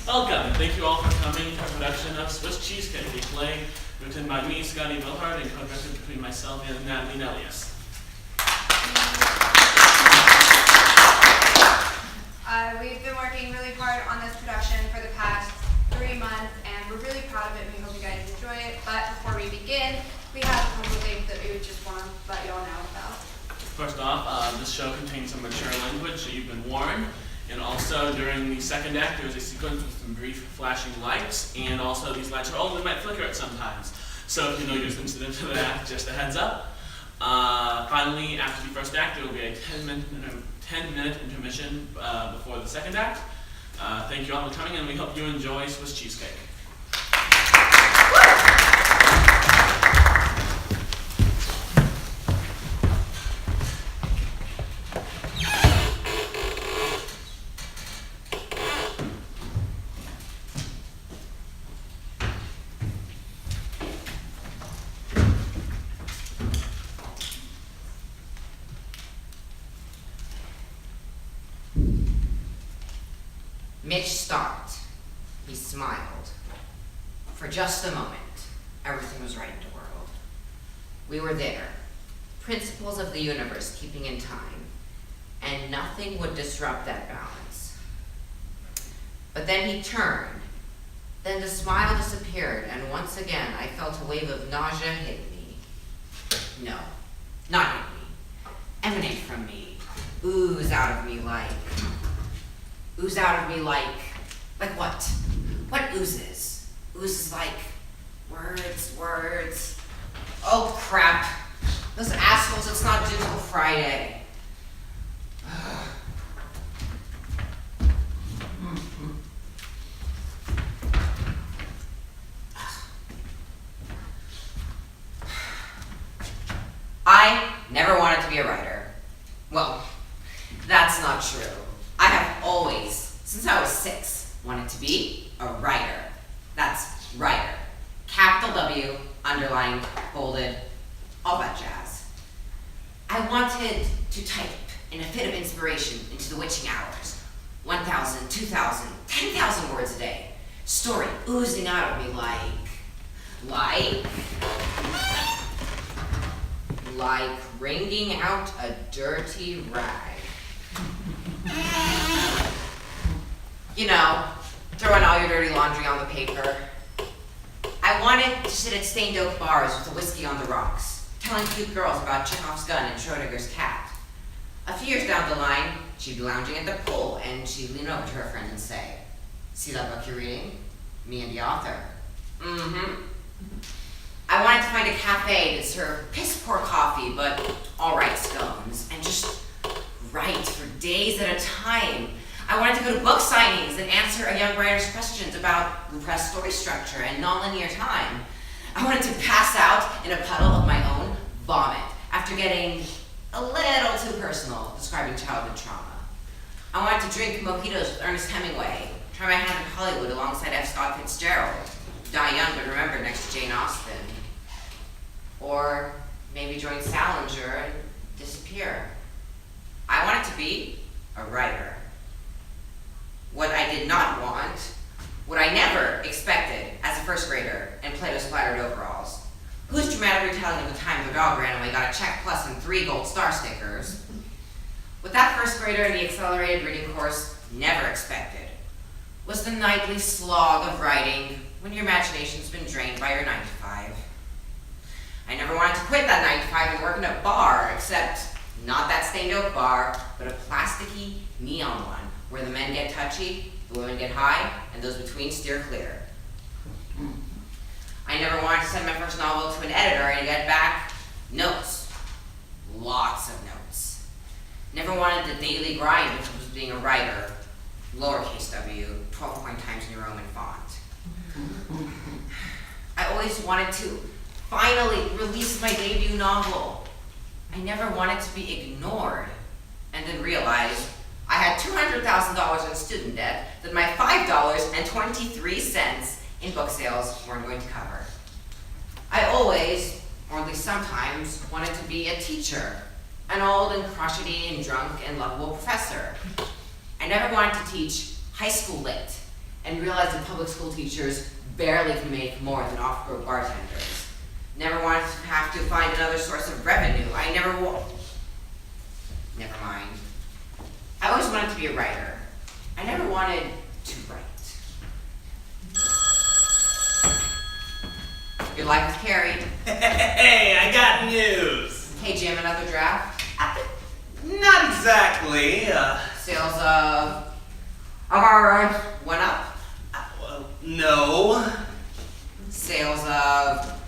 Welcome, and thank you all for coming to our production of Swiss Cheesecake, a play written by me, Scotty, Villhard, and co-directed between myself and Natalie, Nellius. We've been working really hard on this production for the past 3 months, and we're really proud of it, and we hope you guys enjoy it. But before we begin, we have a couple of things that we would just want to let you all know about. First off, this show contains some mature language, so you've been warned. And also, during the second act, there's a sequence with some brief flashing lights, and also these lights are old and might flicker at sometimes. So if you know you're sensitive to that, just a heads up. Finally, after the first act, there will be a 10-minute intermission before the second act. Thank you all for coming, and we hope you enjoy Swiss Cheesecake. Mitch stopped. He smiled. For just a moment, everything was right in the world. We were there, principles of the universe keeping in time, and nothing would disrupt that balance. But then he turned. Then the smile disappeared, and once again I felt a wave of nausea hit me. No, not hit me. Emanate from me. Ooze out of me like... Ooze out of me like what? What oozes? Oozes like words. Oh crap. Those assholes, it's not due till Friday. I never wanted to be a writer. Well, that's not true. I have always, since I was 6, wanted to be a writer. That's writer. Capital W, underlined, bolded, all that jazz. I wanted to type in a fit of inspiration into the witching hours. 1,000, 2,000, 10,000 words a day. Story oozing out of me like wringing out a dirty rag. You know, throwing all your dirty laundry on the paper. I wanted to sit at stained oak bars with a whiskey on the rocks, telling cute girls about Chekhov's gun and Schrodinger's cat. A few years down the line, she'd be lounging at the pool, and she'd lean over to her friend and say, "See that book you're reading? Me and the author." Mm-hmm. I wanted to find a cafe that served piss-poor coffee, but all-right scones, and just write for days at a time. I wanted to go to book signings and answer a young writer's questions about repressed story structure and nonlinear time. I wanted to pass out in a puddle of my own vomit after getting a little too personal describing childhood trauma. I wanted to drink mojitos with Ernest Hemingway, try my hand in Hollywood alongside F. Scott Fitzgerald, die young but remembered next to Jane Austen. Or maybe join Salinger and disappear. I wanted to be a writer. What I did not want, what I never expected as a first grader in Play-Doh-splattered overalls, whose dramatic retelling of the time their dog ran away got a check plus and 3 gold star stickers. What that first grader in the accelerated reading course never expected was the nightly slog of writing when your imagination's been drained by your 9 to 5. I never wanted to quit that 9 to 5 and work in a bar, except not that stained oak bar, but a plasticky neon one, where the men get touchy, the women get high, and those between steer clear. I never wanted to send my first novel to an editor and get back notes. Lots of notes. Never wanted the daily grind which was being a writer, lowercase w, 12-point Times New Roman font. I always wanted to finally release my debut novel. I never wanted to be ignored, and then realized I had $200,000 in student debt that my $5.23 in book sales weren't going to cover. I always, or at least sometimes, wanted to be a teacher, an old and crotchety and drunk and lovable professor. I never wanted to teach high school lit, and realized that public school teachers barely can make more than off-road bartenders. Never wanted to have to find another source of revenue. Never mind. I always wanted to be a writer. I never wanted to write. Your life is Carrey. Hey, I got news. Hey Jim, another draft? Not exactly. Sales of... went up? Well, no. Sales of...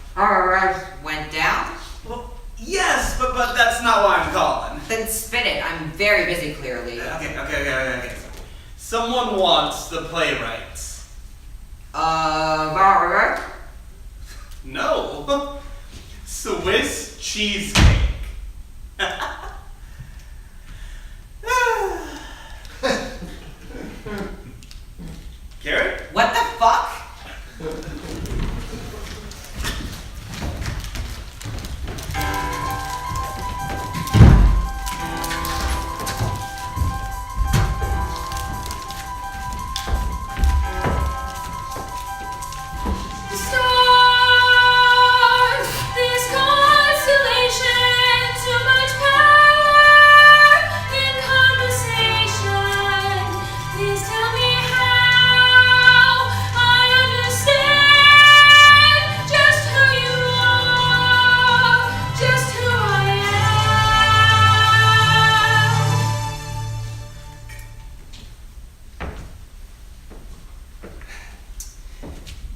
went down? Well, yes, but that's not why I'm calling. Then spit it. I'm very busy, clearly. Okay. Someone wants the playwrights. No. Swiss cheesecake. Carrey? What the fuck?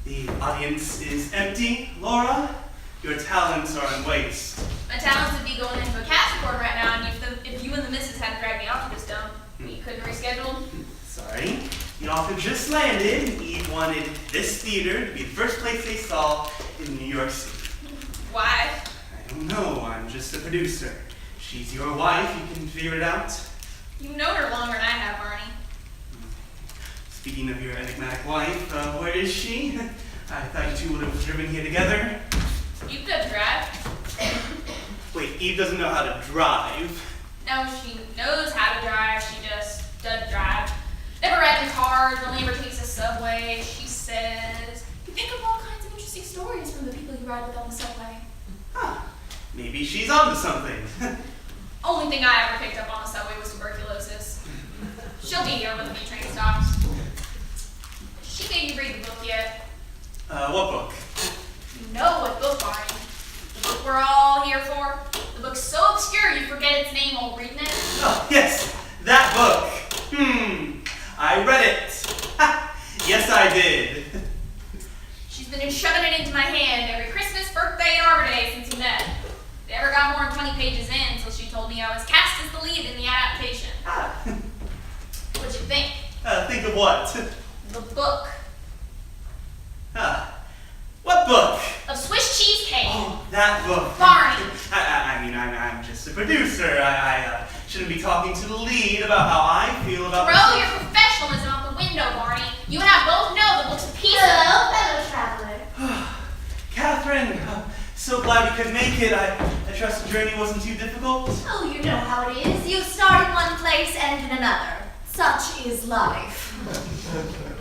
The audience is empty, Laura. Your talents are in waste. My talents would be going into a cast record right now, and if you and the missus hadn't dragged me out to this dump, you couldn't reschedule. Sorry. The offer just landed, and Eve wanted this theater to be the first place they saw in New York City. Why? I don't know, I'm just a producer. She's your wife, you can figure it out. You've known her longer than I have, Barney. Speaking of your enigmatic wife, where is she? I thought you two would have driven here together. You could drive. Wait, Eve doesn't know how to drive. No, she knows how to drive, she just doesn't drive. Never rides in cars, only ever takes a subway. She says, you pick up all kinds of interesting stories from the people you ride with on the subway. Huh. Maybe she's onto something. Only thing I ever picked up on the subway was tuberculosis. She'll be here when the B train stops. She made you read the book yet? What book? You know what book, Barney. The book we're all here for. The book's so obscure you forget its name while reading it. Oh, yes, that book. I read it. Yes, I did. She's been shoving it into my hand every Christmas, birthday, and Arbor Day since we met. Never got more than 20 pages in until she told me I was cast as the lead in the adaptation. What'd you think? Think of what? The book. What book? Of Swiss Cheesecake. Oh, that book. Barney. I mean, I'm just a producer. I shouldn't be talking to the lead about how I feel about Throw your professionalism out the window, Barney. You and I both know the book's a piece Hello, fellow traveler. Catherine, so glad you could make it. I trust the journey wasn't too difficult. Oh, you know how it is. You start in one place, end in another. Such is life.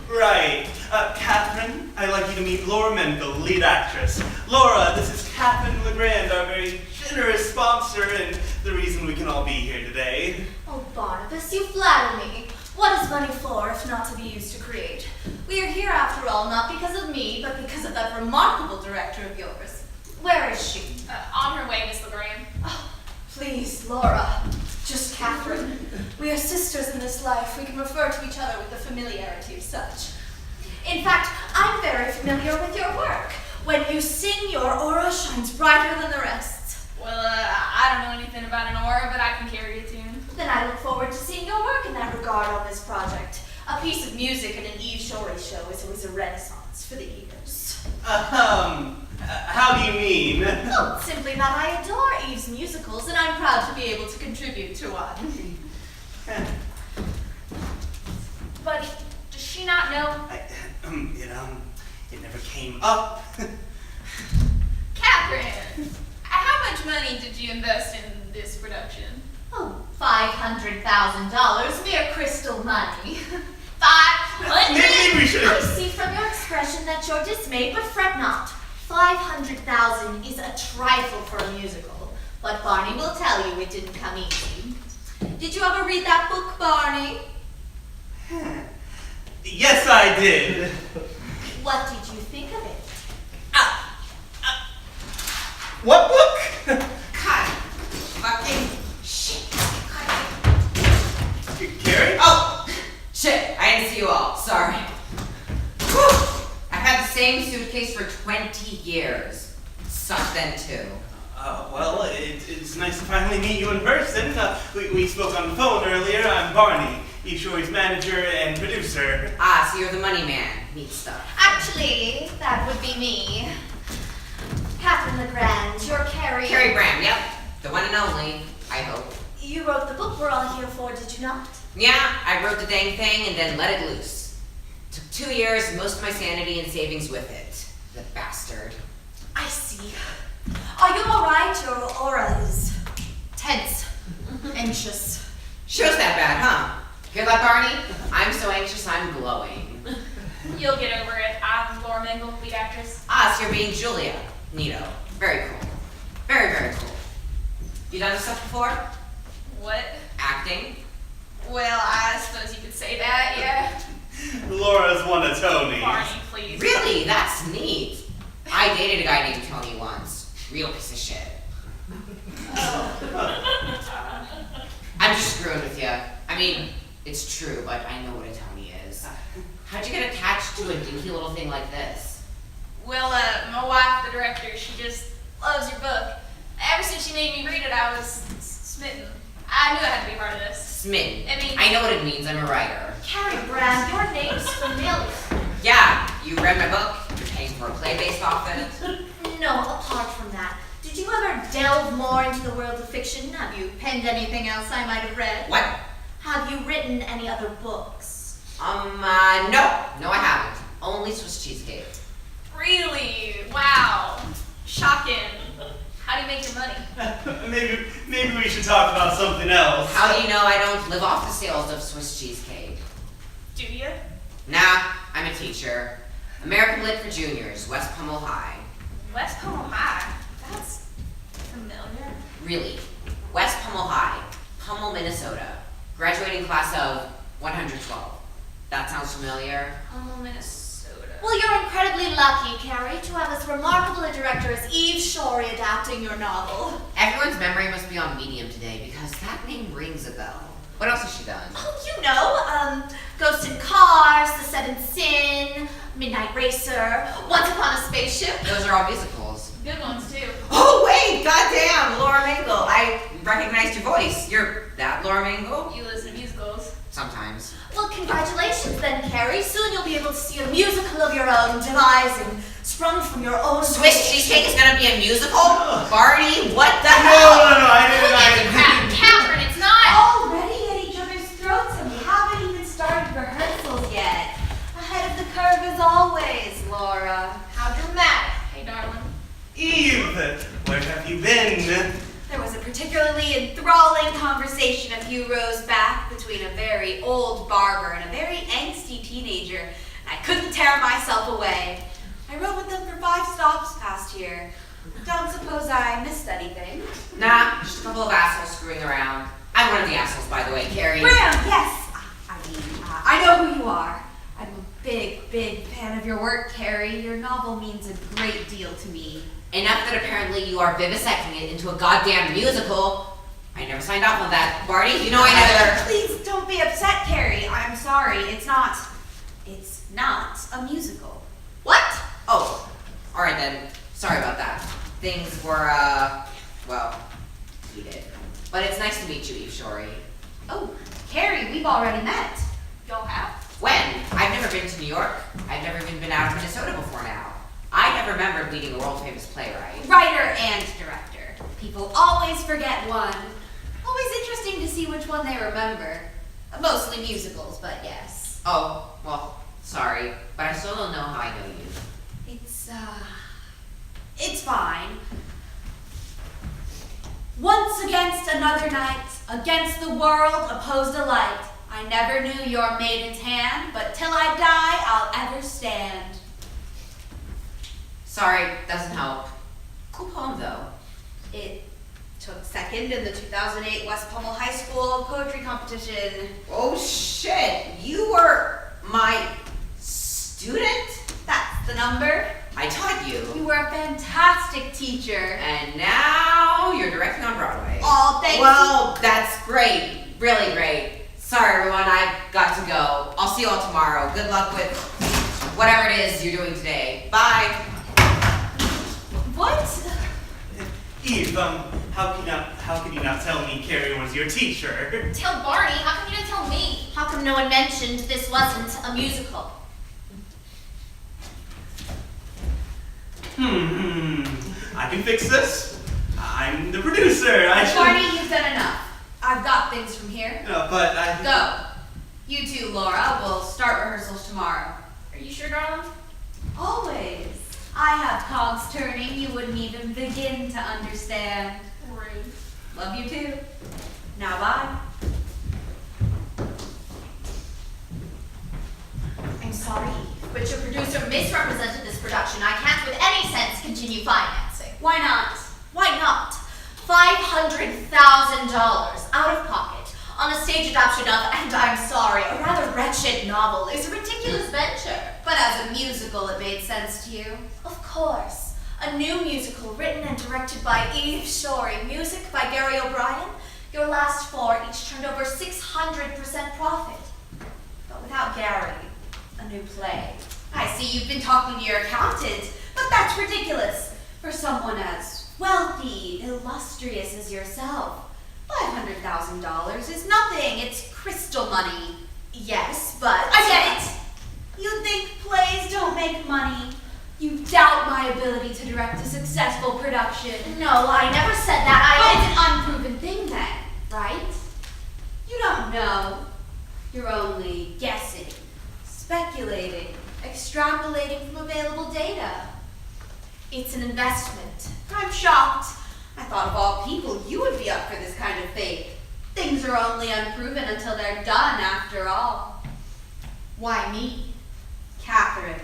Right. Catherine, I'd like you to meet Laura Menville, lead actress. Laura, this is Catherine LeGrand, our very generous sponsor, and the reason we can all be here today. Oh, Barnabas, you flatter me. What is money for if not to be used to create? We are here, after all, not because of me, but because of that remarkable director of yours. Where is she? On her way, Miss LeGrand. Oh, please, Laura. Just Catherine. We are sisters in this life. We can refer to each other with the familiarity of such. In fact, I'm very familiar with your work. When you sing, your aura shines brighter than the rest. Well, I don't know anything about an aura, but I can carry a tune. Then I look forward to seeing your work in that regard on this project. A piece of music in an Eve Shorey show is always a renaissance for the ears. How do you mean? Oh, simply that I adore Eve's musicals, and I'm proud to be able to contribute to one. But does she not know? It never came up. Catherine, how much money did you invest in this production? Oh, $500,000, mere crystal money. 500? Maybe maybe we should. I see from your expression that you're dismayed, but fret not. 500,000 is a trifle for a musical, but Barney will tell you it didn't come easy. Did you ever read that book, Barney? Yes, I did. What did you think of it? What book? Cut. Fucking shit. Carrey? Oh, shit. I didn't see you all. Sorry. Whew. I've had the same suitcase for 20 years. Sucked then too. Well, it's nice to finally meet you in person. We spoke on the phone earlier. I'm Barney, Eve Shore's manager and producer. Ah, so you're the money man. Neat stuff. Actually, that would be me. Catherine LeGrand, you're Carrey. Carrey Graham, yep. The one and only, I hope. You wrote the book we're all here for, did you not? Yeah, I wrote the dang thing and then let it loose. Took 2 years, most of my sanity and savings with it. The bastard. I see. Are you alright? Your aura is tense, anxious. Shows that bad, huh? Hear that, Barney? I'm so anxious I'm glowing. You'll get over it. I'm Laura Mingle, lead actress. Ah, so you're being Julia. Neato. Very cool. Very, very cool. You done this stuff before? What? Acting? Well, I suppose you could say that, yeah. Laura's won a Tony. Barney, please. Really? That's neat. I dated a guy named Tony once. Real piece of shit. I'm just screwing with you. I mean, it's true, but I know what a Tony is. How'd you get attached to a dinky little thing like this? Well, my wife, the director, she just loves your book. Ever since she made me read it, I was smitten. I knew I had to be a part of this. Smitten. I mean- I know what it means. I'm a writer. Carrie Brand, your name's familiar. Yeah, you read my book. You're paying for a play based off it. No, apart from that, did you ever delve more into the world of fiction? Have you penned anything else I might have read? What? Have you written any other books? No, I haven't. Only Swiss cheesecake. Really? Wow. Shocking. How do you make your money? Maybe we should talk about something else. How do you know I don't live off the sales of Swiss cheesecake? Do you? Nah, I'm a teacher. American Lit for Juniors, West Pummel High. West Pummel High. That's familiar. Really, West Pummel High, Pummel, Minnesota. Graduating class of 112. That sounds familiar? Pummel, Minnesota. Well, you're incredibly lucky, Carrie, to have as remarkable a director as Eve Shore adapting your novel. Everyone's memory must be on medium today because that name rings a bell. What else has she done? Oh, you know, Ghost in Cars, The Seventh Sin, Midnight Racer, Once Upon a Spaceship. Those are all musicals. Good ones, too. Oh wait, goddamn, Laura Mingle. I recognized your voice. You're that Laura Mingle? You listen to musicals. Sometimes. Well, congratulations then, Carrie. Soon you'll be able to see a musical of your own, devising, sprung from your own... Swiss cheesecake is gonna be a musical? Barney, what the No, hell? I didn't. Catherine, it's not. Already at each other's throats, and we haven't even started rehearsals yet. Ahead of the curve as always, Laura. How dramatic. Hey, darling. Eve, where have you been? There was a particularly enthralling conversation a few rows back between a very old barber and a very angsty teenager, and I couldn't tear myself away. I rode with them for 5 stops past here. Don't suppose I missed anything. Nah, just a couple of assholes screwing around. I'm one of the assholes, by the way, Carrie. Graham, yes! I know who you are. I'm a big, big fan of your work, Carrie. Your novel means a great deal to me. Enough that apparently you are vivisecting it into a goddamn musical. I never signed off on that. Barney, you know I never... Please don't be upset, Carrie. I'm sorry. It's not a musical. What? Oh, alright then. Sorry about that. Things were, well, heated. But it's nice to meet you, Eve Shore. Oh, Carrie, we've already met. Y'all have? When? I've never been to New York. I've never even been out of Minnesota before now. I never remembered leading a world-famous playwright. Writer and director. People always forget one. Always interesting to see which one they remember. Mostly musicals, but yes. Oh, well, sorry, but I still don't know how I know you. It's fine. Once against another night, against the world opposed alike, I never knew your maiden's hand, but till I die, I'll ever stand. Sorry, doesn't help. Cool poem though. It took second in the 2008 West Pommel High School poetry competition. Oh shit, you were my student? That's the number. I taught you. You were a fantastic teacher. And now you're directing on Broadway. Oh, thank you. Well, that's great. Really great. Sorry everyone, I've got to go. I'll see you all tomorrow. Good luck with whatever it is you're doing today. Bye. What? Eve, how can you not tell me Carrey was your teacher? Tell Barney, how come you didn't tell me? How come no one mentioned this wasn't a musical? I can fix this. I'm the producer. Barney, you've done enough. I've got things from here. No, but I... Go. You too, Laura. We'll start rehearsals tomorrow. Are you sure, darling? Always. I have cogs turning you wouldn't even begin to understand. Rude. Love you too. Now bye. I'm sorry, but your producer misrepresented this production. I can't with any sense continue financing. Why not? Why not? $500,000 out of pocket on a stage adaptation of, and I'm sorry, a rather wretched novel is a ridiculous venture. But as a musical, it made sense to you. Of course. A new musical written and directed by Eve Shorey, music by Gary O'Brien. Your last four each turned over 600% profit. But without Gary, a new play. I see you've been talking to your accountant, but that's ridiculous for someone as Wealthy, illustrious as yourself. $500,000 is nothing. It's crystal money. Yes, but... I get it. You think plays don't make money. You doubt my ability to direct a successful production. No, I never said that. But it's an unproven thing then, right? You don't know. You're only guessing, speculating, extrapolating from available data. It's an investment. I'm shocked. I thought of all people you would be up for this kind of fate. Things are only unproven until they're done after all. Why me? Catherine,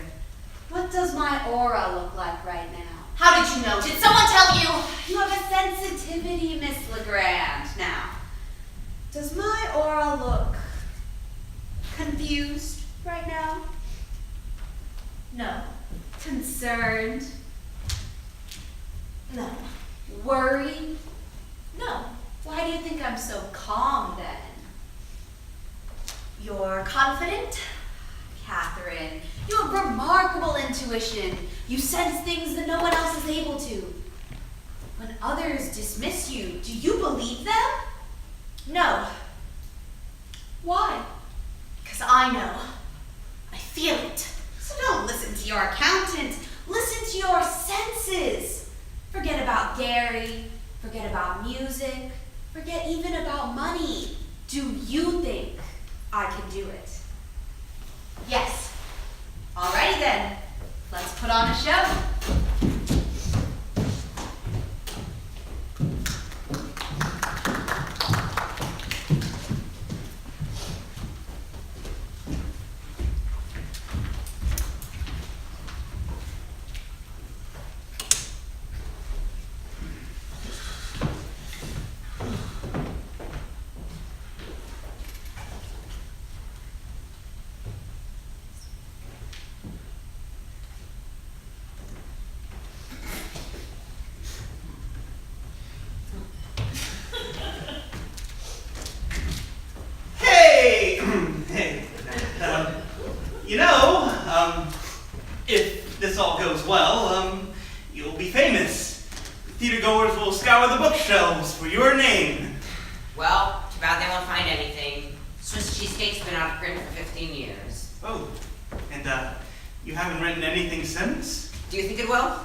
what does my aura look like right now? How did you know? Did someone tell you? You have a sensitivity, Miss Legrand. Now, does my aura look confused right now? No. Concerned? No. Worried? No. Why do you think I'm so calm then? You're confident? Catherine, you have remarkable intuition. You sense things that no one else is able to. When others dismiss you, do you believe them? No. Why? Because I know. I feel it. So don't listen to your accountant. Listen to your senses. Forget about Gary. Forget about music. Forget even about money. Do you think I can do it? Yes. Alrighty then. Let's put on a show. If this all goes well, you'll be famous. Theatergoers will scour the bookshelves for your name. Well, too bad they won't find anything. Swiss Cheesecake's been out of print for 15 years. Oh, and you haven't written anything since? Do you think it will?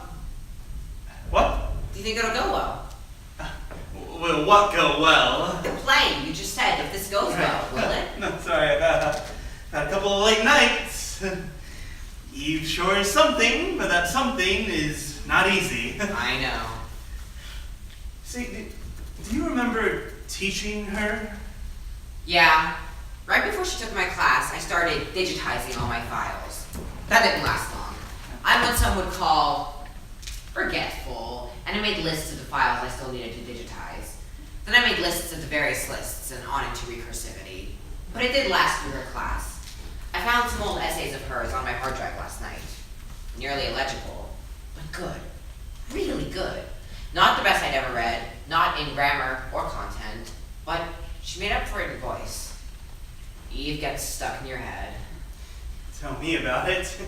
What? Do you think it'll go well? Will what go well? The play, you just said, if this goes well, will it? No, sorry, I've had a couple of late nights. Eve sure is something, but that something is not easy. I know. See, do you remember teaching her? Yeah, Right before she took my class, I started digitizing all my files. That didn't last long. I'm what some would call forgetful, and I made lists of the files I still needed to digitize. Then I made lists of the various lists and on into recursivity. But it did last through her class. I found some old essays of hers on my hard drive last night. Nearly illegible, but good. Really good. Not the best I'd ever read, not in grammar or content, but she made up for it in voice. Eve gets stuck in your head. Tell me about it.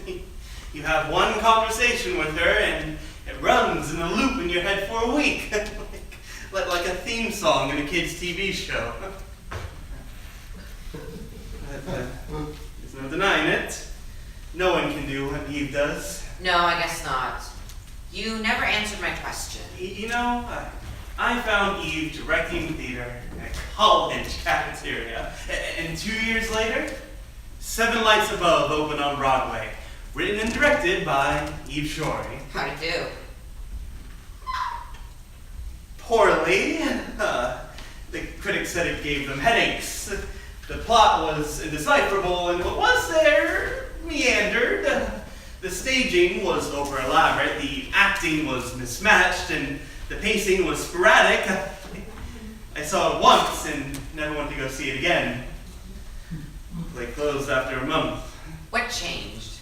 You have one conversation with her and it runs in a loop in your head for a week. like a theme song in a kid's TV show. But, there's no denying it. No one can do what Eve does. No, I guess not. You never answered my question. You know, I found Eve directing theater in a college cafeteria. And 2 years later, 7 Lights Above opened on Broadway. Written and directed by Eve Shorey. How'd it do? Poorly. The critics said it gave them headaches. The plot was indecipherable, and what was there meandered. The staging was over-elaborate, the acting was mismatched, and the pacing was sporadic. I saw it once and never wanted to go see it again. They closed after a month. What changed?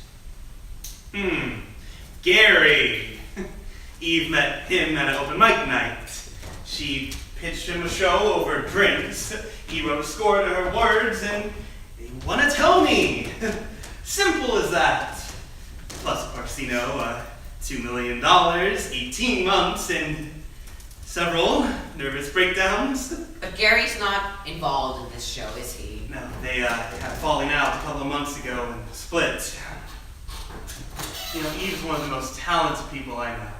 Gary. Eve met him at an open mic night. She pitched him a show over drinks. He wrote a score to her words, and they want to tell me. Simple as that. Plus, of course, you know, $2 million, 18 months, and several nervous breakdowns. But Gary's not involved in this show, is he? No, they had a falling out a couple of months ago and split. You know, Eve's one of the most talented people I know.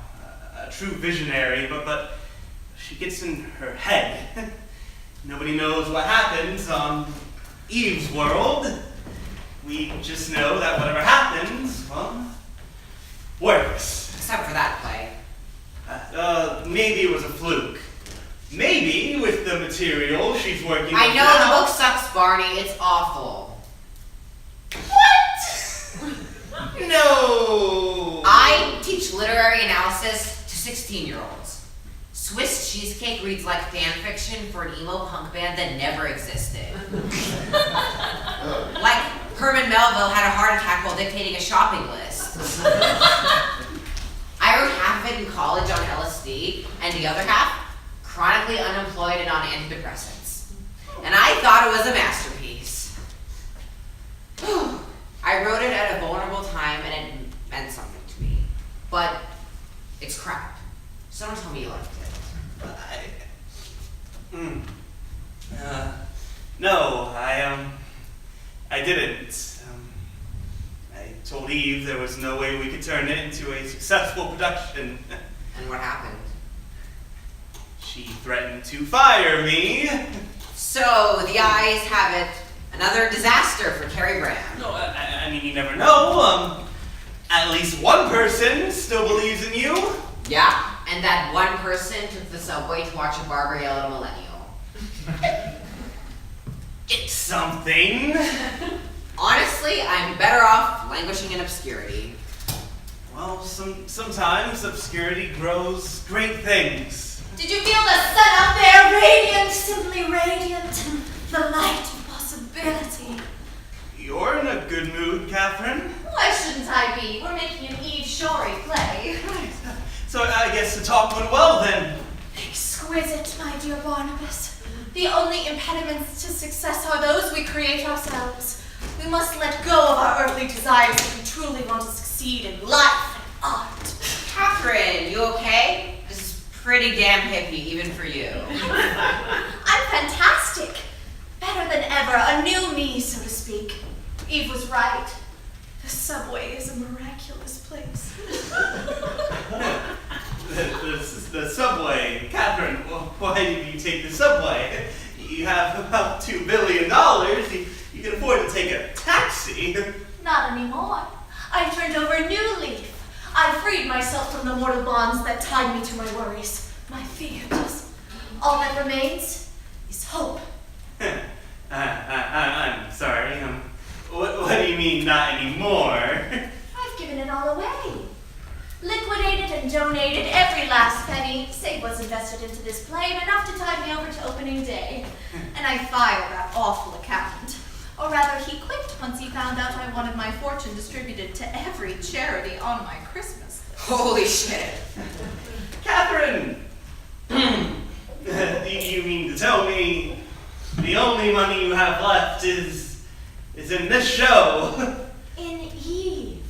A true visionary, but she gets in her head. Nobody knows what happens on Eve's world. We just know that whatever happens, well, works. Except for that play. Maybe it was a fluke. Maybe with the material she's working with I know now. the book sucks, Barney. It's awful. What? No. I teach literary analysis to 16-year-olds. Swiss Cheesecake reads like fan fiction for an emo punk band that never existed. Like Herman Melville had a heart attack while dictating a shopping list. I wrote half of it in college on LSD, and the other half chronically unemployed and on antidepressants. And I thought it was a masterpiece. I wrote it at a vulnerable time, and it meant something to me. But it's crap. So don't tell me you liked it. No, I didn't. I told Eve there was no way we could turn it into a successful production. And what happened? She threatened to fire me. So the eyes have it. Another disaster for Carrey Brand. No, I mean, you never know. At least one person still believes in you. Yeah, and that one person took the subway to watch a barber yell at a millennial. It's something. Honestly, I'm better off languishing in obscurity. Well, sometimes obscurity grows great things. Did you feel the sun up there, radiant, simply radiant? The light of possibility. You're in a good mood, Catherine. Why shouldn't I be? We're making an Eve Shorey play. Right. So I guess the talk went well then. Exquisite, my dear Barnabas. The only impediments to success are those we create ourselves. We must let go of our earthly desires if we truly want to succeed in life and art. Catherine, you okay? This is pretty damn hippie, even for you. I'm fantastic. Better than ever, a new me, so to speak. Eve was right. The subway is a miraculous place. The subway. Catherine, why did you take the subway? You have about $2 billion. You can afford to take a taxi. Not anymore. I've turned over a new leaf. I've freed myself from the mortal bonds that tied me to my worries, my fears. All that remains is hope. I'm sorry. What do you mean, not anymore? I've given it all away. Liquidated and donated every last penny, save what's invested into this play, and enough to tide me over to opening day. And I fired that awful accountant. Or rather, he quit once he found out I wanted my fortune distributed to every charity on my Christmas list. Holy shit. Catherine! You mean to tell me the only money you have left is in this show? In Eve.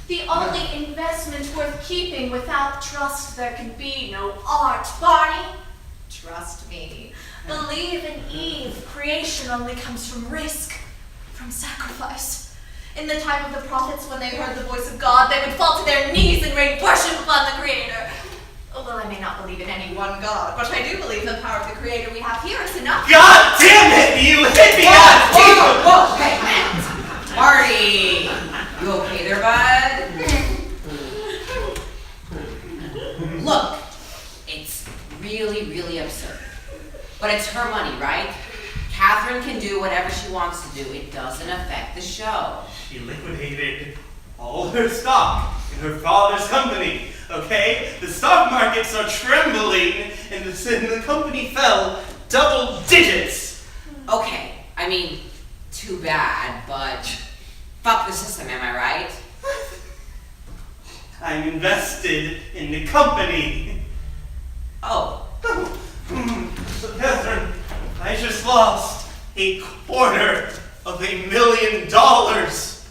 The only investment worth keeping. Without trust, there can be no art. Barney, trust me. Believe in Eve. Creation only comes from risk, from sacrifice. In the time of the prophets, when they heard the voice of God, they would fall to their knees and rain worship upon the Creator. Although I may not believe in any one God, but I do believe the power of the Creator we have here is enough. God damn it! You hit me out! Whoa, hey, man. Marty! You okay there, bud? Look, it's really, really absurd. But it's her money, right? Catherine can do whatever she wants to do. It doesn't affect the show. She liquidated all her stock in her father's company, okay? The stock markets are trembling, and the company fell double digits. Okay, I mean, too bad, but fuck the system, am I right? I'm invested in the company. Oh. So Catherine, I just lost $250,000.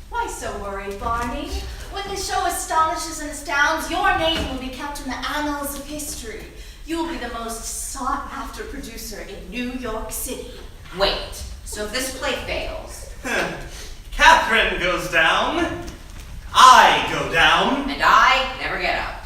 Why so worried, Barney? When the show astonishes and astounds, your name will be kept in the annals of history. You will be the most sought-after producer in New York City. Wait, so if this play fails, Catherine goes down, I go down, and I never get up.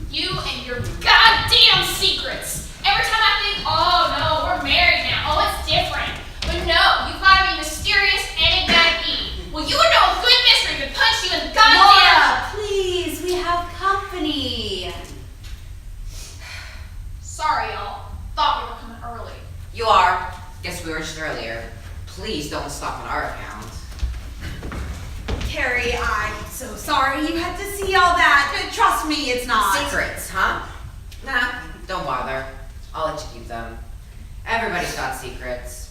You and your goddamn secrets. Every time I think, oh no, we're married now. Oh, it's different. But no, you find me mysterious, enigmatic Eve. Well, you would know a good mystery could punch you in the goddamn... Laura, please, we have company. Sorry, y'all. Thought we were coming early. You are. Guess we were just earlier. Please don't stop on our account. Carrey, I'm so sorry you had to see all that. Trust me, it's not. Secrets, huh? Nah, don't bother. I'll let you keep them. Everybody's got secrets.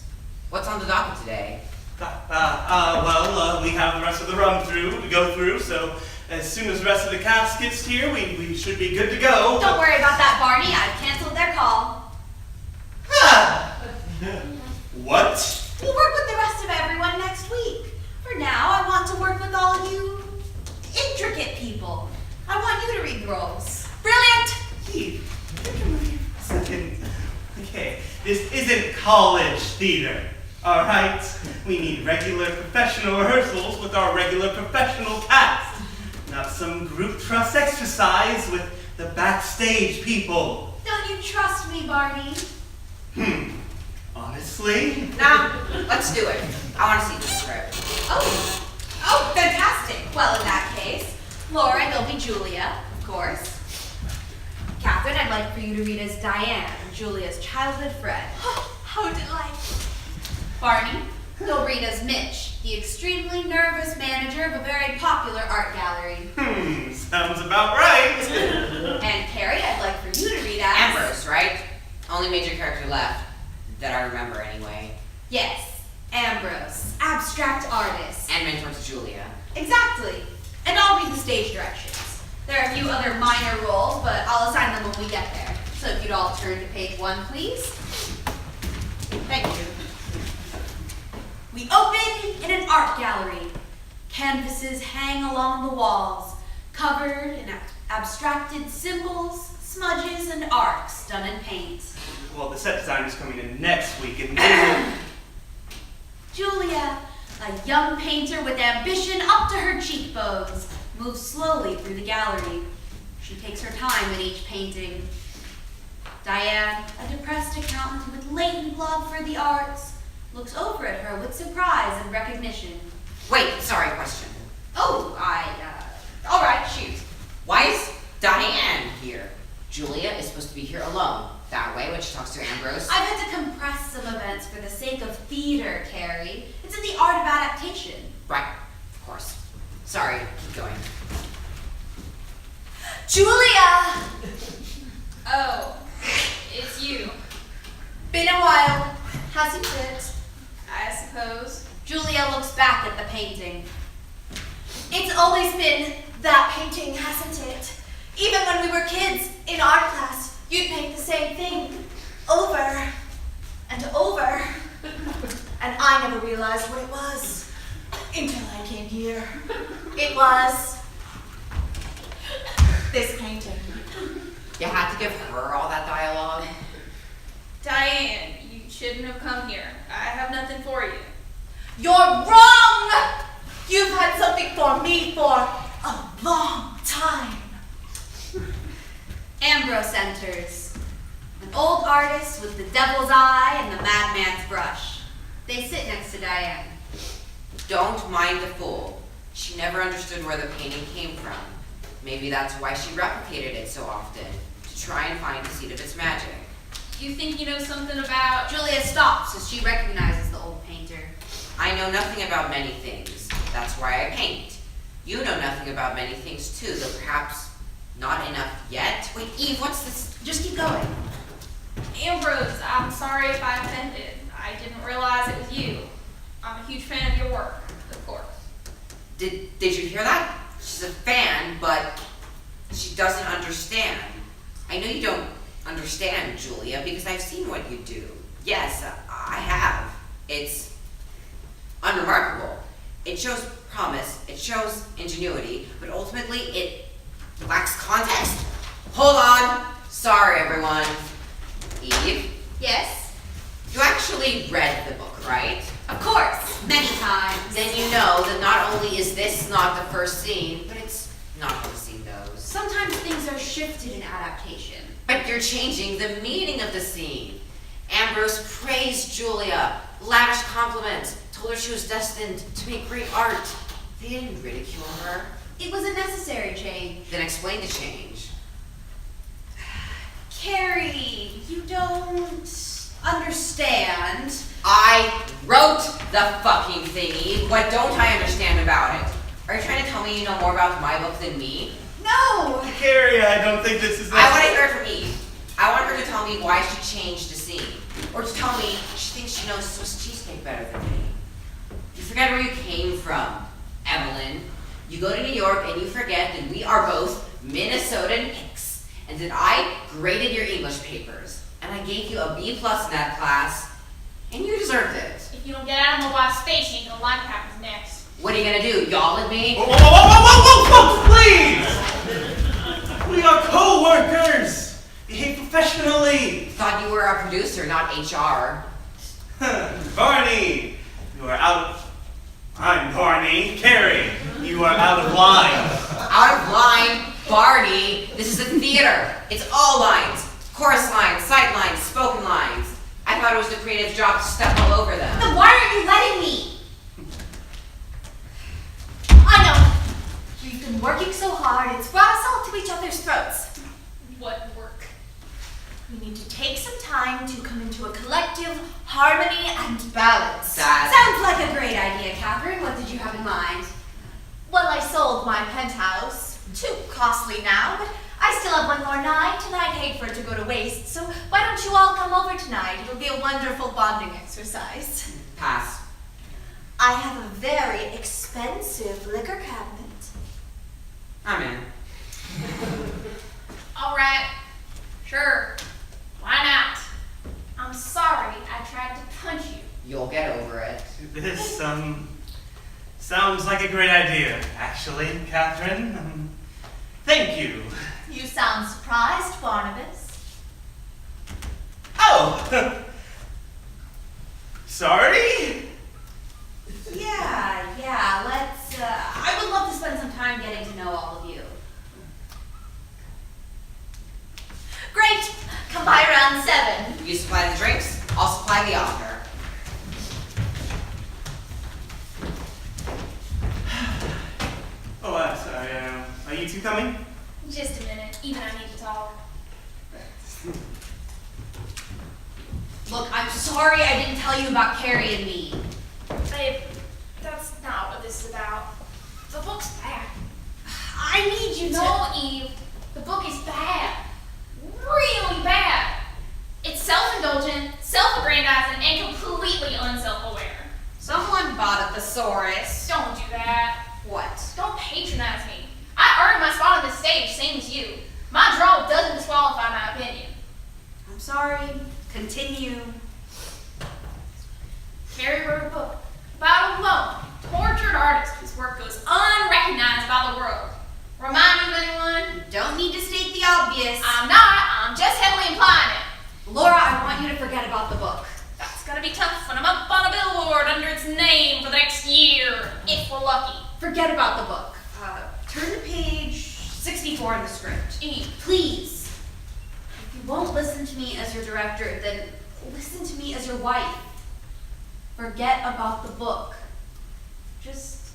What's on the docket today? Well, we have the rest of the run through to go through, so as soon as the rest of the cast gets here, we should be good to go. Don't worry about that, Barney. I've canceled their call. What? We'll work with the rest of everyone next week. For now, I want to work with all you intricate people. I want you to read the roles. Brilliant! Eve, second. Okay, this isn't college theater, all right? We need regular professional rehearsals with our regular professional cast, not some group trust exercise with the backstage people. Don't you trust me, Barney? Honestly? Nah, let's do it. I want to see this script. Oh, fantastic. Well, in that case, Laura, you'll be Julia, of course. Catherine, I'd like for you to read as Diane, Julia's childhood friend. How delightful. Barney, you'll read as Mitch, the extremely nervous manager of a very popular art gallery. Sounds about right. And Carrey, I'd like for you to read as... Ambrose, right? Only major character left. That I remember anyway. Yes, Ambrose, abstract artist. And mentor to Julia. Exactly. And I'll read the stage directions. There are a few other minor roles, but I'll assign them when we get there. So if you'd all turn to page 1, please. Thank you. We open in an art gallery. Canvases hang along the walls, covered in abstracted symbols, smudges, and arcs done in paint. Well, the set designer's coming in next week, and then Julia, a young painter with ambition up to her cheekbones, moves slowly through the gallery. She takes her time in each painting. Diane, a depressed accountant with latent love for the arts, looks over at her with surprise and recognition. Wait, sorry, question. Oh, all right, shoot. Why is Diane here? Julia is supposed to be here alone. that way when she talks to Ambrose. I've had to compress some events for the sake of theater, Carrey. It's in the art of adaptation. Right, of course. Sorry, keep going. Julia! Oh, it's you. Been a while, hasn't it? I suppose. Julia looks back at the painting. It's always been that painting, hasn't it? Even when we were kids in art class, you'd paint the same thing over and over. And I never realized what it was until I came here. It was this painting. You had to give her all that dialogue? Diane, you shouldn't have come here. I have nothing for you. You're wrong! You've had something for me for a long time. Ambrose enters. An old artist with the devil's eye and the madman's brush. They sit next to Diane. Don't mind the fool. She never understood where the painting came from. Maybe that's why she replicated it so often, to try and find the seed of its magic. You think you know something about... Julia stops as she recognizes the old painter. I know nothing about many things. That's why I paint. You know nothing about many things too, though perhaps not enough yet. Wait, Eve, what's this? Just keep going. Ambrose, I'm sorry if I offended. I didn't realize it was you. I'm a huge fan of your work, of course. Did you hear that? She's a fan, but she doesn't understand. I know you don't understand, Julia, because I've seen what you do. Yes, I have. It's unremarkable. It shows promise, it shows ingenuity, but ultimately it lacks context. Hold on. Sorry, everyone. Eve, Yes? you actually read the book, right? Of course, many times. Then you know that not only is this not the first scene, but it's not how the scene goes. Sometimes things are shifted in adaptation. But you're changing the meaning of the scene. Ambrose praised Julia, lavished compliments, told her she was destined to make great art. They didn't ridicule her. It was a necessary change. Then explain the change. Carrie, you don't understand. I wrote the fucking thingy. What don't I understand about it? Are you trying to tell me you know more about my book than me? No! Carrie, I don't think this is I want to hear it from Eve. I want her to tell me why she changed the scene. Or to tell me she thinks she knows Swiss cheesecake better than me. You forget where you came from, Evelyn. You go to New York and you forget that we are both Minnesotan hicks. And that I graded your English papers. And I gave you a B+ in that class. And you deserved it. If you don't get out of my wife's face, you ain't gonna like what happens next. What are you gonna do, yawl at me? Whoa, whoa, whoa, whoa, whoa, whoa, please! We are co-workers. Behave professionally. Thought you were a producer, not HR. Barney, you are out of... I'm Barney. Carrie, you are out of line. Out of line, Barney. This is a theater. It's all lines. Chorus lines, sight lines, spoken lines. I thought it was the creative job to step all over them. Then why aren't you letting me? I know. We've been working so hard, it's brought us all to each other's throats. What work? We need to take some time to come into a collective harmony and balance. Sounds like a great idea, Catherine. What did you have in mind? Well, I sold my penthouse. Too costly now, but I still have one more night, and I'd hate for it to go to waste. So why don't you all come over tonight? It'll be a wonderful bonding exercise. Pass. I have a very expensive liquor cabinet. I'm in. All right. Sure. Why not? I'm sorry I tried to punch you. You'll get over it. This, sounds like a great idea, actually, Catherine. Thank you. You sound surprised, Barnabas. Oh! Sorry? Yeah, let's, I would love to spend some time getting to know all of you. Great! Come by around 7. You supply the drinks, I'll supply the author. Oh, sorry, are you two coming? Just a minute. Even I need to talk. Look, I'm sorry I didn't tell you about Carrey and me. Babe, that's not what this is about. The book's bad. I need you to... No, Eve. The book is bad. Really bad. It's self-indulgent, self-aggrandizing, and completely unself-aware. Someone bought a thesaurus. Don't do that. What? Don't patronize me. I earned my spot on the stage, same as you. My draw doesn't disqualify my opinion. I'm sorry. Continue. Carrey wrote a book about a lone, tortured artist whose work goes unrecognized by the world. Remind you of anyone? Don't need to state the obvious. I'm not just heavily implying it. Laura, I want you to forget about the book. That's gonna be tough when I'm up on a billboard under its name for the next year, if we're lucky. Forget about the book. Turn to page 64 in the script. Eve. Please. If you won't listen to me as your director, then listen to me as your wife. Forget about the book. Just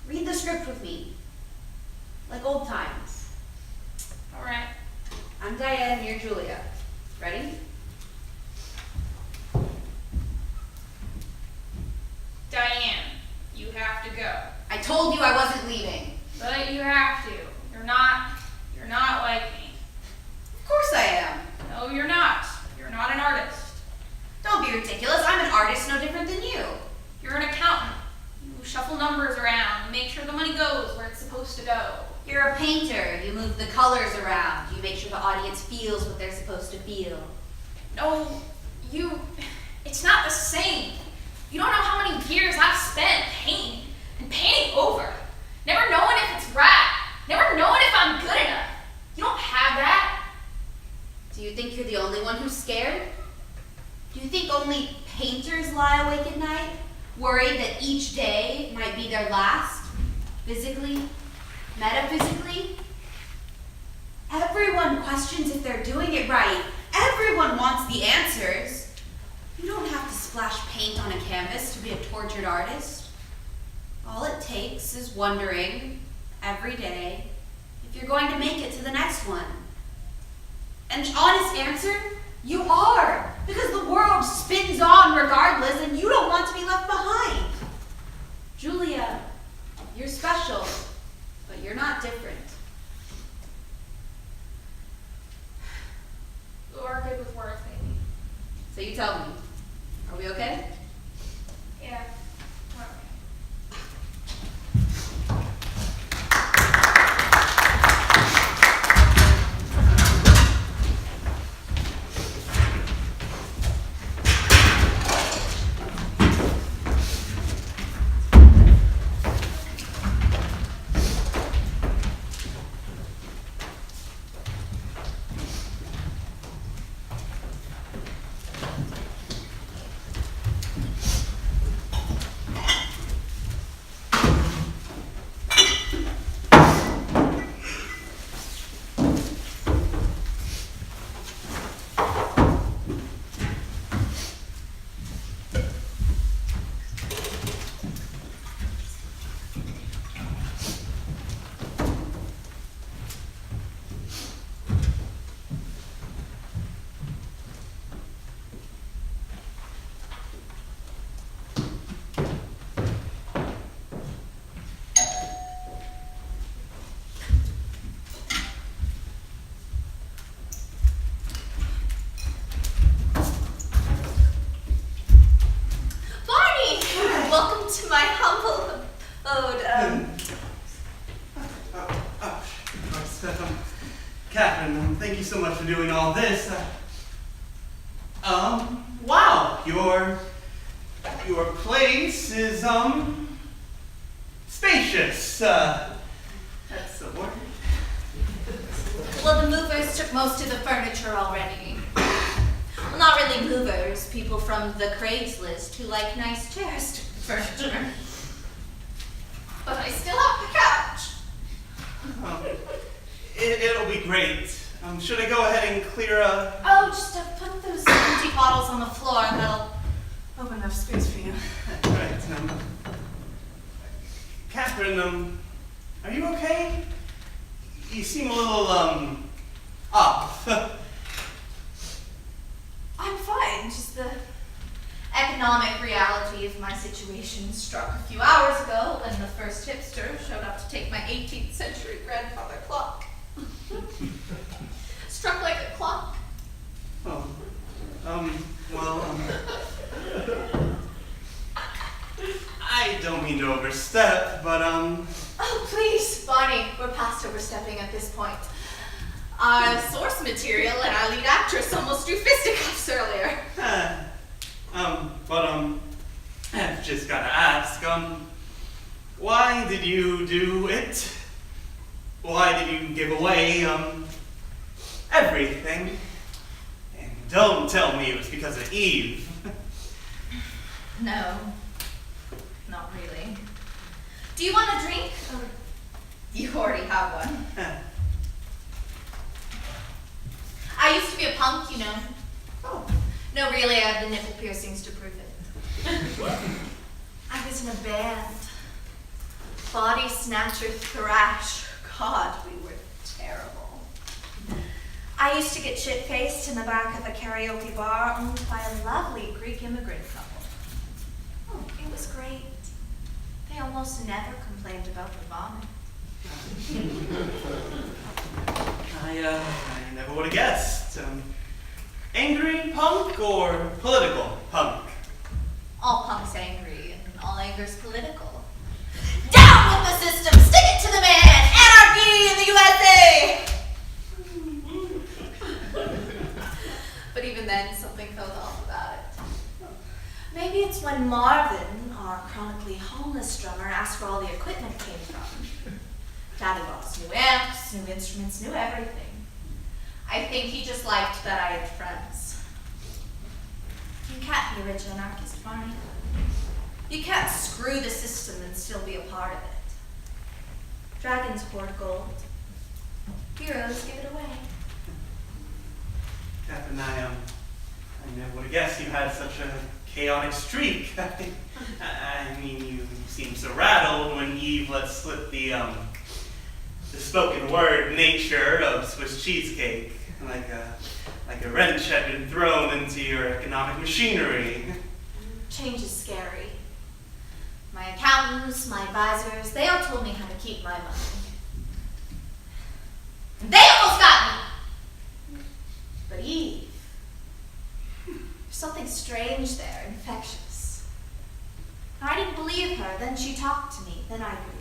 read the script with me. Like old times. All right. I'm Diane and you're Julia. Ready? Diane, you have to go. I told you I wasn't leaving. But you have to. You're not like me. Of course I am. No, you're not. You're not an artist. Don't be ridiculous. I'm an artist no different than you. You're an accountant. You shuffle numbers around and make sure the money goes where it's supposed to go. You're a painter. You move the colors around. You make sure the audience feels what they're supposed to feel. No, it's not the same. You don't know how many years I've spent painting and painting over. Never knowing if it's right. Never knowing if I'm good enough. You don't have that. Do you think you're the only one who's scared? Do you think only painters lie awake at night, worried that each day might be their last? Physically? Metaphysically? Everyone questions if they're doing it right. Everyone wants the answers. You don't have to splash paint on a canvas to be a tortured artist. All it takes is wondering every day if you're going to make it to the next one. And the honest answer, you are, because the world spins on regardless and you don't want to be left behind. Julia, you're special, but you're not different. You are good with words, baby. So you tell me, are we okay? Yeah. We're okay. Catherine, thank you so much for doing all this. Wow, your place is, spacious. That's the word. Well, the movers took most of the furniture already. Well, not really movers, people from the Craigslist who like nice chairs took the furniture. But I still have the couch. It'll be great. Should I go ahead and clear Oh, just put those empty bottles on the floor and that'll open enough space for you. Right. Catherine, are you okay? You seem a little, up. I'm fine, just economic reality of my situation struck a few hours ago when the first hipster showed up to take my 18th century grandfather clock. Struck like a clock. Oh, I don't mean to overstep, but, Oh, please, Barney, we're past overstepping at this point. Our source material and our lead actress almost drew fisticuffs earlier. I've just gotta ask, why did you do it? Why did you give away, everything? And don't tell me it was because of Eve. No, not really. Do you want a drink? Or you already have one. I used to be a punk, you know. Oh. No, really, I have the nipple piercings to prove it. I was in a band. Body Snatcher Thrash. God, we were terrible. I used to get shit-faced in the back of a karaoke bar owned by a lovely Greek immigrant couple. Oh, it was great. They almost never complained about the vomit. I never would have guessed. Angry punk or political punk? All punk's angry, and all anger's political. Down with the system! Stick it to the man! Anarchy in the USA! But even then, something felt off about it. Maybe it's when Marvin, our chronically homeless drummer, asked where all the equipment came from. Daddy bought us new amps, new instruments, new everything. I think he just liked that I had friends. You can't be a rich anarchist, Barney. You can't screw the system and still be a part of it. Dragons hoard gold. Heroes give it away. Captain, I never would have guessed you had such a chaotic streak. I mean, you seemed so rattled when Eve let slip the spoken word nature of Swiss cheesecake, like a wrench had been thrown into your economic machinery. Change is scary. My accountants, my advisors, they all told me how to keep my money. And they almost got me! But Eve, there's something strange there, infectious. I didn't believe her, then she talked to me, then I believed.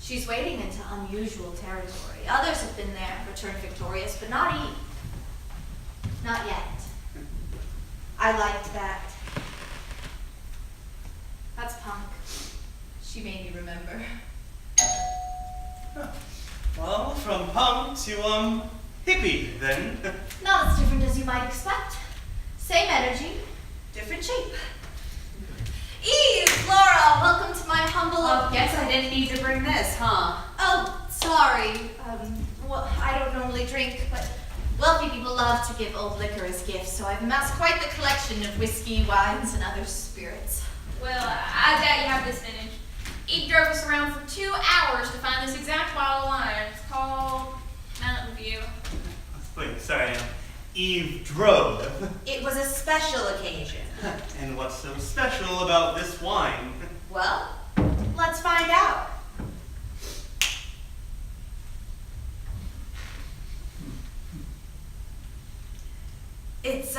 She's wading into unusual territory. Others have been there, returned victorious, but not Eve. Not yet. I liked that. That's punk. She made me remember. Well, from punk to, hippie, then. Not as different as you might expect. Same energy, different shape. Eve, Laura, welcome to my humble... Oh, guess I didn't need to bring this, huh? Oh, sorry. Well, I don't normally drink, but wealthy people love to give old liquor as gifts, so I've amassed quite the collection of whiskey, wines, and other spirits. Well, I doubt you have this vintage. Eve drove us around for 2 hours to find this exact bottle of wine. It's called Mountain View. Wait, sorry, Eve drove. It was a special occasion. And what's so special about this wine? Well, let's find out. It's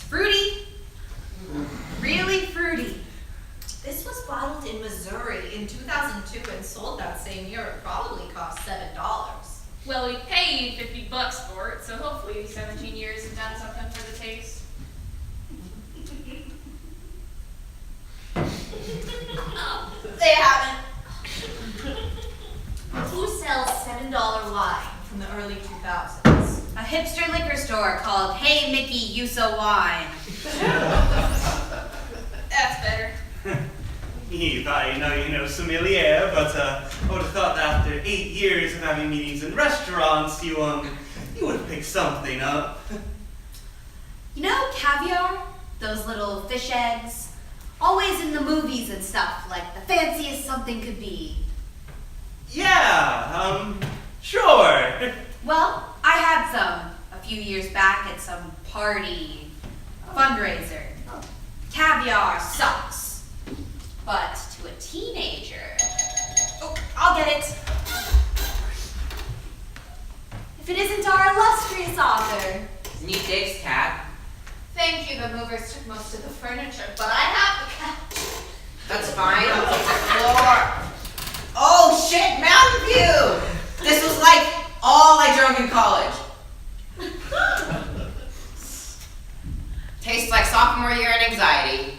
fruity. Really fruity. This was bottled in Missouri in 2002 and sold that same year. It probably cost $7. Well, we paid $50 for it, so hopefully these 17 years have done something for the taste. They haven't. Who sells $7 wine from the early 2000s? A hipster liquor store called Hey Mickey, You So Wine. That's better. Eve, I know you know sommelier, but I would have thought that after 8 years of having meetings in restaurants, you would have picked something up. You know caviar? Those little fish eggs? Always in the movies and stuff, like the fanciest something could be. Yeah, sure. Well, I had some a few years back at some party. fundraiser. Caviar sucks. But to a teenager... Oh, I'll get it. If it isn't our illustrious author. Neat digs, Cat. Thank you, the movers took most of the furniture, but I have the couch. That's fine. I'll take the floor. Oh shit, Mountain View! This was like all I drank in college. Tastes like sophomore year in anxiety.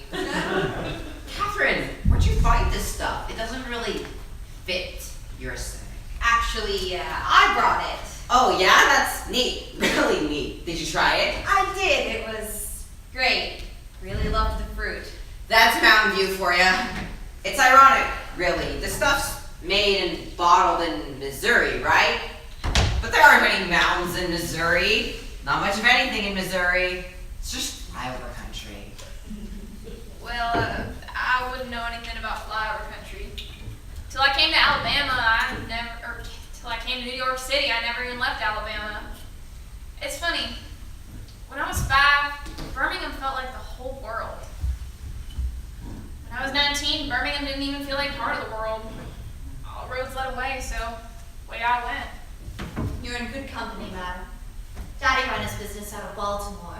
Catherine, where'd you find this stuff? It doesn't really fit your aesthetic. Actually, I brought it. Oh yeah? That's neat. Really neat. Did you try it? I did. It was great. Really loved the fruit. That's Mountain View for you. It's ironic, really. This stuff's made and bottled in Missouri, right? But there aren't any mountains in Missouri. Not much of anything in Missouri. It's just flyover country. Well, I wouldn't know anything about flyover country. Till I came to Alabama, till I came to New York City, I never even left Alabama. It's funny. When I was 5, Birmingham felt like the whole world. When I was 19, Birmingham didn't even feel like part of the world. All roads led away, so away I went. You're in good company, madam. Daddy ran his business out of Baltimore.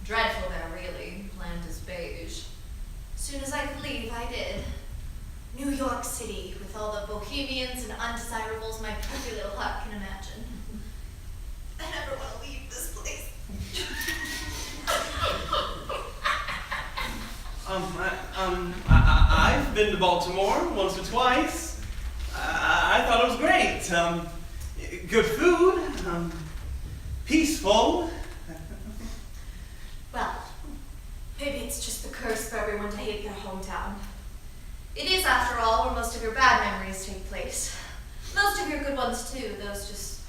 Dreadful there, really. Land is beige. Soon as I could leave, I did. New York City, with all the bohemians and undesirables my pretty little heart can imagine. I never want to leave this place. I've been to Baltimore once or twice. I thought it was great. Good food, peaceful. Well, maybe it's just the curse for everyone to hate their hometown. It is, after all, where most of your bad memories take place. Most of your good ones, too. Those just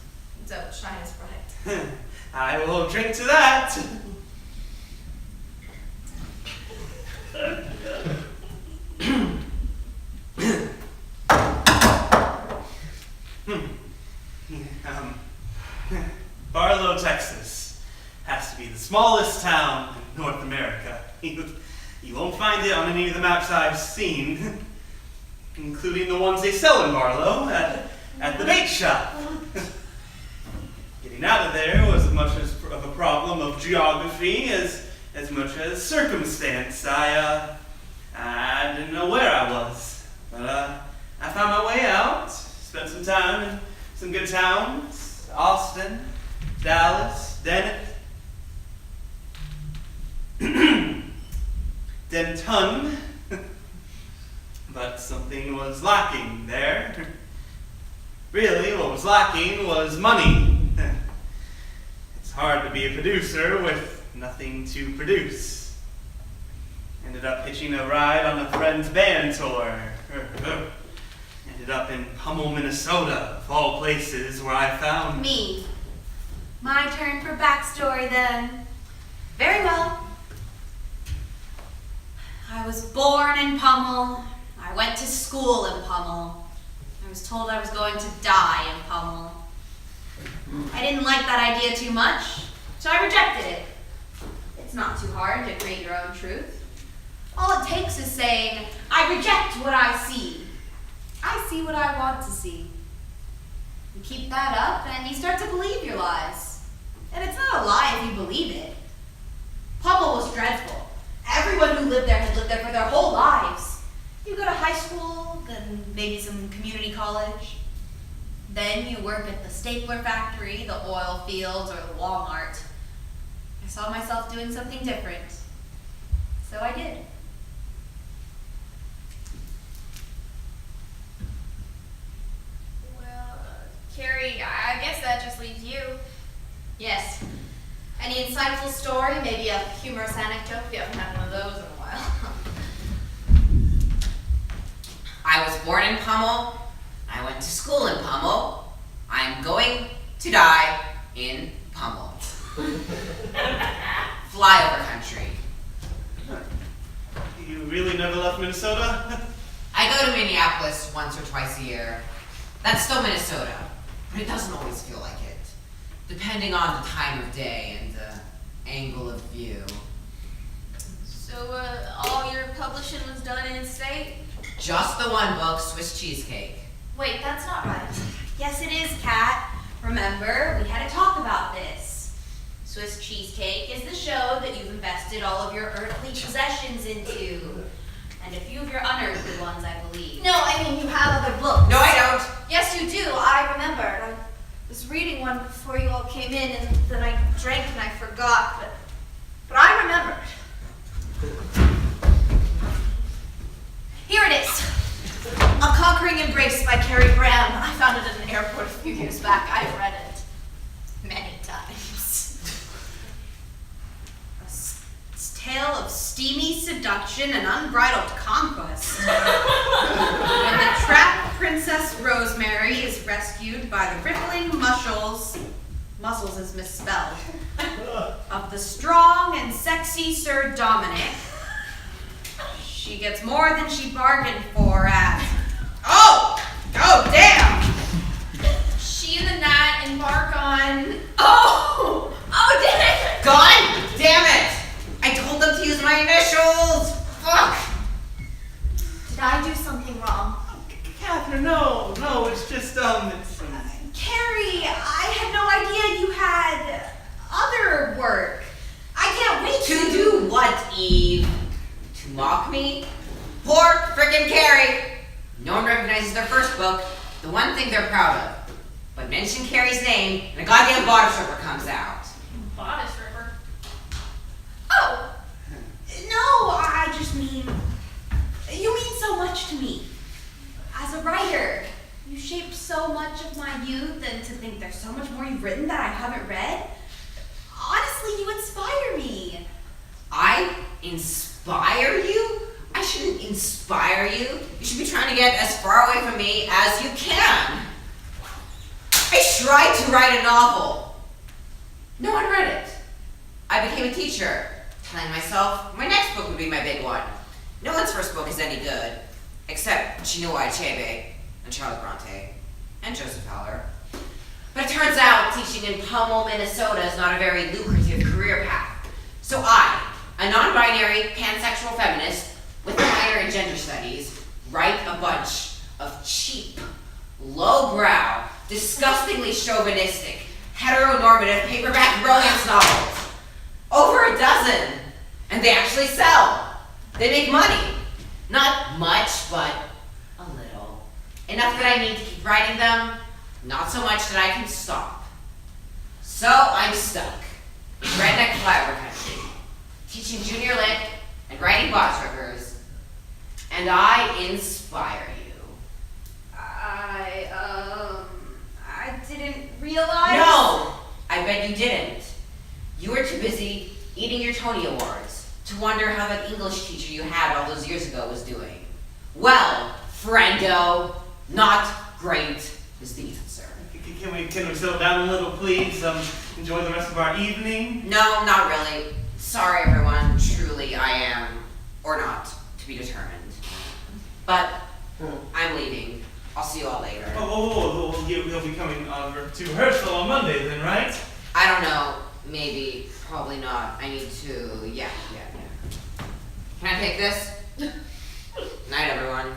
don't shine as bright. I will drink to that. Barlow, Texas, has to be the smallest town in North America. You won't find it on any of the maps I've seen, including the ones they sell in Barlow at the bait shop. Getting out of there was as much of a problem of geography as much as circumstance. I didn't know where I was, but I found my way out, spent some time in some good towns, Austin, Dallas, Denton, but something was lacking there. Really, what was lacking was money. It's hard to be a producer with nothing to produce. Ended up hitching a ride on a friend's band tour. Ended up in Hummel, Minnesota, of all places where I found... Me. My turn for backstory then. Very well. I was born in Pummel. I went to school in Pummel. I was told I was going to die in Pummel. I didn't like that idea too much, so I rejected it. It's not too hard to create your own truth. All it takes is saying, I reject what I see. I see what I want to see. You keep that up and you start to believe your lies. And it's not a lie if you believe it. Pummel was dreadful. Everyone who lived there had lived there for their whole lives. You go to high school, then maybe some community college. Then you work at the stapler factory, the oil fields, or the Walmart. I saw myself doing something different. So I did. Well, Carrie, I guess that just leaves you. Yes. Any insightful story? Maybe a humorous anecdote? We haven't had one of those in a while. I was born in Pummel. I went to school in Pummel. I am going to die in Pummel. Flyover country. You really never left Minnesota? I go to Minneapolis once or twice a year. That's still Minnesota, but it doesn't always feel like it, depending on the time of day and the angle of view. So, all your publishing was done in state? Just the one book, Swiss Cheesecake. Wait, that's not right. Yes, it is, Kat. Remember, we had a talk about this. Swiss Cheesecake is the show that you've invested all of your earthly possessions into. And a few of your unearthly ones, I believe. No, I mean, you have other books. No, I don't. Yes, you do. I remembered. I was reading one before you all came in, and then I drank and I forgot, but I remembered. Here it is. A Conquering Embrace by Carrey Graham. I found it at an airport a few years back. I've read it many times. A tale of steamy seduction and unbridled conquest. When the trapped Princess Rosemary is rescued by the rippling muscles is misspelled, of the strong and sexy Sir Dominic, she gets more than she bargained for at... Oh, damn! She and the gnat embark on... Oh, dang it! God damn it! I told them to use my initials! Fuck! Did I do something wrong? Catherine, no, it's just, Carrie, I had no idea you had other work. I can't wait To do what, Eve? To mock me? Poor frickin' Carrie! No one recognizes their first book, the one thing they're proud of. But mention Carrie's name, and a goddamn bodice ripper comes out. Bodice ripper. Oh, no, I just mean, you mean so much to me. As a writer, you shaped so much of my youth, and to think there's so much more you've written that I haven't read. Honestly, you inspire me. I inspire you? I shouldn't inspire you. You should be trying to get as far away from me as you can. I tried to write a novel. No one read it. I became a teacher, telling myself my next book would be my big one. No one's first book is any good, except Chinua Achebe and Charlotte Bronte and Joseph Fowler. But it turns out teaching in Pummel, Minnesota is not a very lucrative career path. So I, a non-binary pansexual feminist with a minor in gender studies, write a bunch of cheap, lowbrow, disgustingly chauvinistic, heteronormative paperback romance novels. Over a dozen. And they actually sell. They make money. Not much, but a little. Enough that I need to keep writing them, not so much that I can stop. So I'm stuck in redneck flyover country, teaching junior lit and writing box rippers, and I inspire you. I didn't realize. No, I bet you didn't. You were too busy eating your Tony Awards to wonder how that English teacher you had all those years ago was doing. Well, friendo, not great is the answer. Can we settle down a little, please? Enjoy the rest of our evening? No, not really. Sorry, everyone. Truly, I am, or not, to be determined. But I'm leaving. I'll see you all later. Oh, you'll be coming over to rehearsal on Monday then, right? I don't know. Maybe. Probably not. I need to. Yeah. Can I take this? Night, everyone.